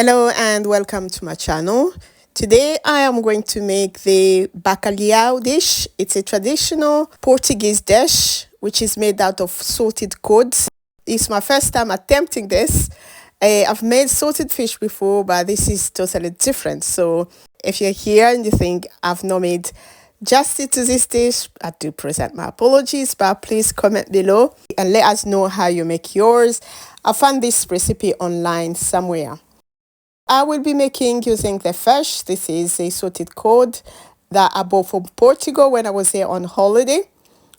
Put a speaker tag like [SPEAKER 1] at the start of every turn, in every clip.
[SPEAKER 1] Hello and welcome to my channel. Today I am going to make the bacalhau dish. It's a traditional Portuguese dish which is made out of salted cod. It's my first time attempting this. I've made salted fish before, but this is totally different. So if you're here and you think I've not made justice to this dish, I do present my apologies, but please comment below and let us know how you make yours. I found this recipe online somewhere. I will be making using the fish. This is a salted cod that I bought from Portugal when I was there on holiday.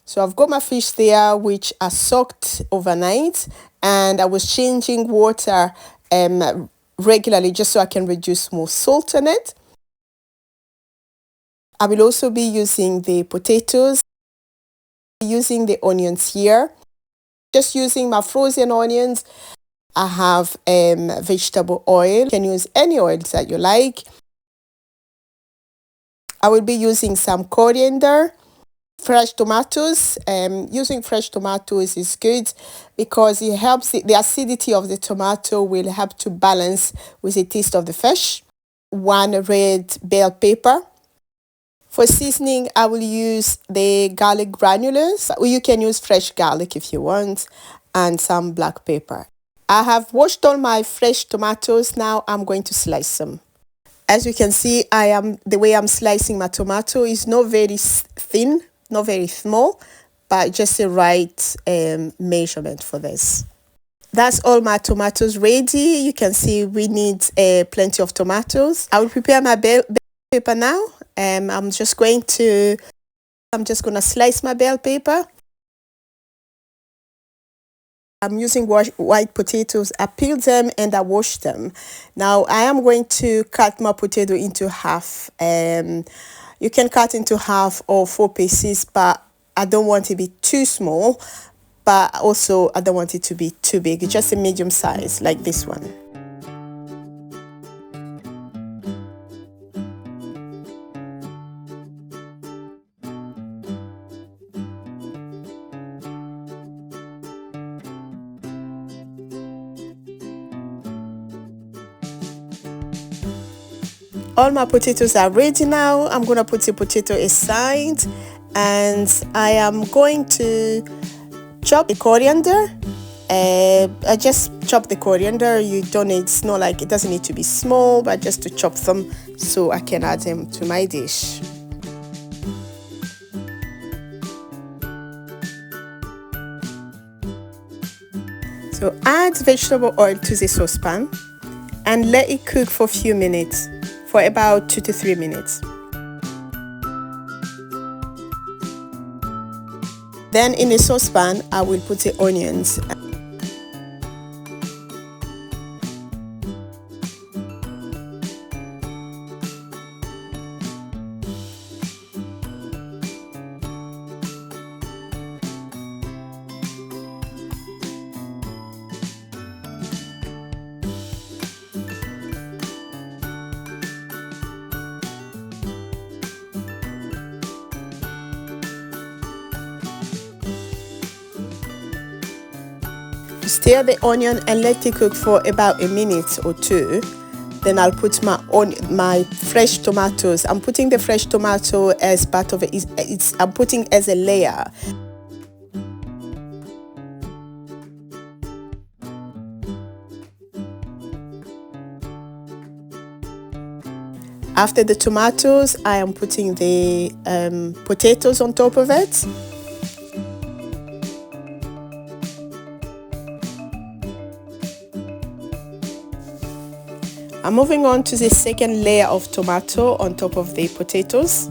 [SPEAKER 1] So I've got my fish there, which are soaked overnight, and I was changing water regularly just so I can reduce more salt in it. I will also be using the potatoes, using the onions here, just using my frozen onions. I have vegetable oil. You can use any oils that you like. I will be using some coriander, fresh tomatoes. Using fresh tomatoes is good because it helps, the acidity of the tomato will help to balance with the taste of the fish. 1 red bell pepper. For seasoning, I will use the garlic granules, or you can use fresh garlic if you want, and some black pepper. I have washed all my fresh tomatoes. Now I'm going to slice them. As you can see, the way I'm slicing my tomato is not very thin, not very small, but just the right measurement for this. That's all my tomatoes ready. You can see we need plenty of tomatoes. I will prepare my bell pepper now. I'm just going to slice my bell pepper. I'm using white potatoes. I peeled them and I washed them. Now I am going to cut my potato into half. You can cut into half or 4 pieces, but I don't want it to be too small, but also I don't want it to be too big. It's just a medium size like this one. All my potatoes are ready now. I'm going to put the potato aside and I am going to chop the coriander. I just chop the coriander. You don't need, it's not like, it doesn't need to be small, but just to chop them so I can add them to my dish. So add vegetable oil to the saucepan and let it cook for a few minutes, for about 2 to 3 minutes. Then in the saucepan, I will put the onions. Stir the onion and let it cook for about a minute or 2. Then I'll put my fresh tomatoes. I'm putting the fresh tomato as part of it. I'm putting as a layer. After the tomatoes, I am putting the potatoes on top of it. I'm moving on to the second layer of tomato on top of the potatoes.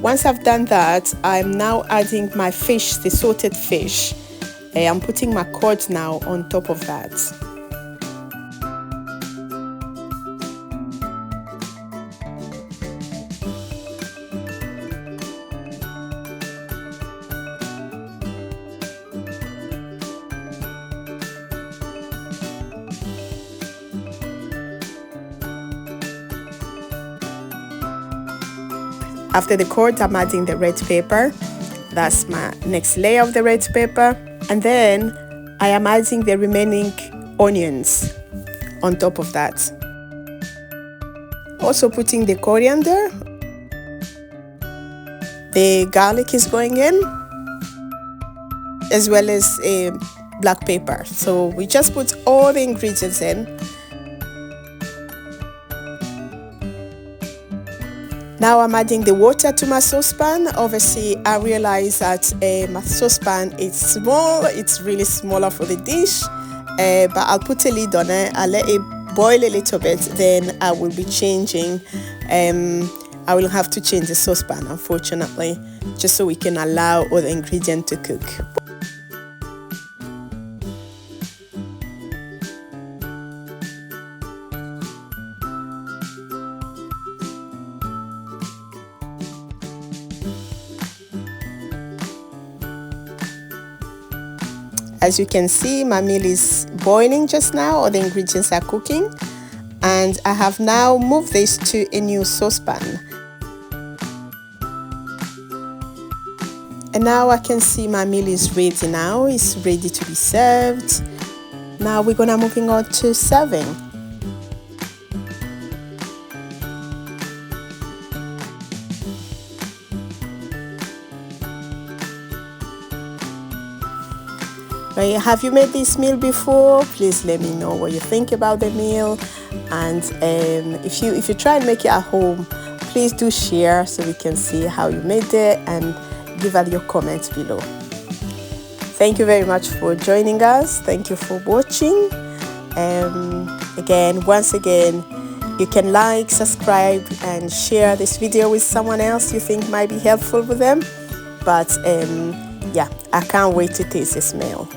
[SPEAKER 1] Once I've done that, I'm now adding my fish, the salted fish. I'm putting my cod now on top of that. After the curd, I'm adding the red pepper. That's my next layer of the red pepper. And then I am adding the remaining onions on top of that. Also putting the coriander. The garlic is going in, as well as black pepper. So we just put all the ingredients in. Now I'm adding the water to my saucepan. Obviously, I realize that my saucepan is small. It's really smaller for the dish, but I'll put a lid on it. I'll let it boil a little bit. Then I will be changing. I will have to change the saucepan, unfortunately, just so we can allow all the ingredients to cook. As you can see, my meal is boiling just now, all the ingredients are cooking, and I have now moved this to a new saucepan. And now I can see my meal is ready now, it's ready to be served. Now we're gonna moving on to serving. Have you made this meal before? Please let me know what you think about the meal, and if you try and make it at home, please do share so we can see how you made it, and give us your comments below. Thank you very much for joining us. Thank you for watching. Once again, you can like, subscribe, and share this video with someone else you think might be helpful with them. But yeah, I can't wait to taste this meal.